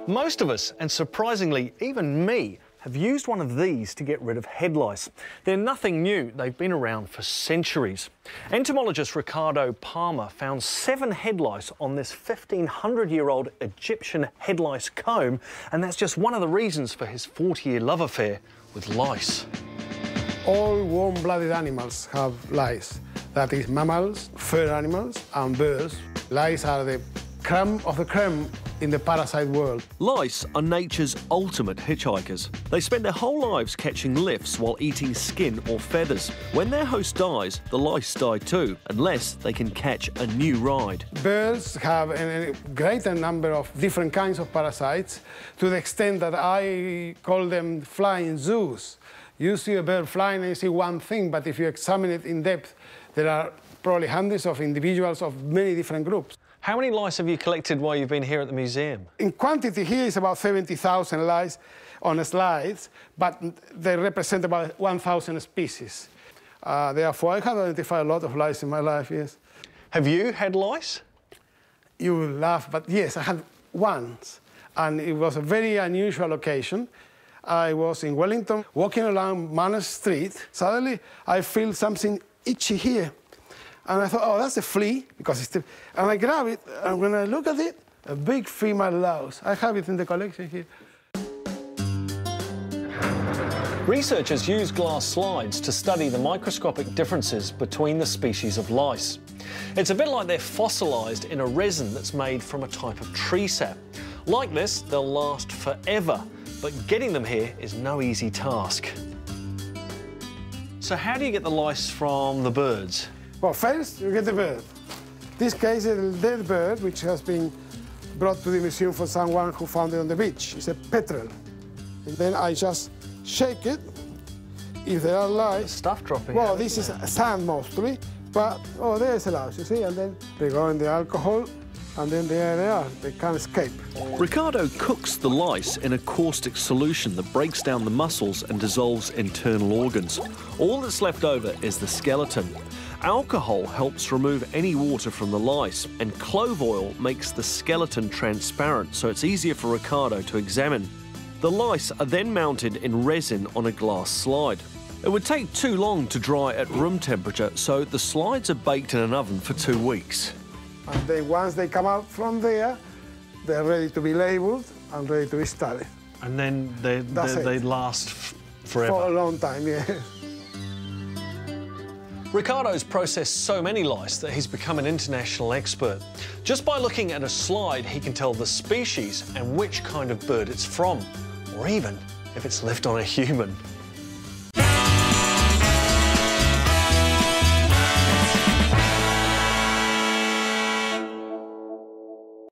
Most of us, and surprisingly even me, have used one of these to get rid of head lice. They're nothing new, they've been around for centuries. Entomologist Ricardo Palmer found 7 head lice on this 1500-year-old Egyptian head lice comb, and that's just one of the reasons for his 40-year love affair with lice. All warm-blooded animals have lice. That is mammals, fur animals and birds. Lice are the creme of the creme in the parasite world. Lice are nature's ultimate hitchhikers. They spend their whole lives catching lifts while eating skin or feathers. When their host dies, the lice die too, unless they can catch a new ride. Birds have a greater number of different kinds of parasites, to the extent that I call them flying zoos. You see a bird flying and you see one thing, but if you examine it in depth, there are probably hundreds of individuals of many different groups. How many lice have you collected while you've been here at the museum? In quantity here is about 70,000 lice on slides, but they represent about 1,000 species. Therefore, I have identified a lot of lice in my life, yes. Have you had lice? You will laugh, but yes, I had once, and it was a very unusual occasion. I was in Wellington, walking along Manor Street. Suddenly, I feel something itchy here. And I thought, oh, that's a flea, because it's... And I grab it, and when I look at it, a big female louse. I have it in the collection here. Researchers use glass slides to study the microscopic differences between the species of lice. It's a bit like they're fossilised in a resin that's made from a type of tree sap. Like this, they'll last forever, but getting them here is no easy task. So how do you get the lice from the birds? Well, first, you get the bird. This case is a dead bird, which has been brought to the museum for someone who found it on the beach. It's a petrel. And then I just shake it. If there are lice... Stuff dropping Well, out, this is sand mostly, but, oh, there's a louse, you see? And then they go in the alcohol, and then there they are. They can't escape. Ricardo cooks the lice in a caustic solution that breaks down the muscles and dissolves internal organs. All that's left over is the skeleton. Alcohol helps remove any water from the lice, and clove oil makes the skeleton transparent, so it's easier for Ricardo to examine. The lice are then mounted in resin on a glass slide. It would take too long to dry at room temperature, so the slides are baked in an oven for 2 weeks. And then once they come out from there, they're ready to be labelled and ready to be studied. And then they last forever? For a long time, yeah. Ricardo's processed so many lice that he's become an international expert. Just by looking at a slide, he can tell the species and which kind of bird it's from, or even if it's lived on a human.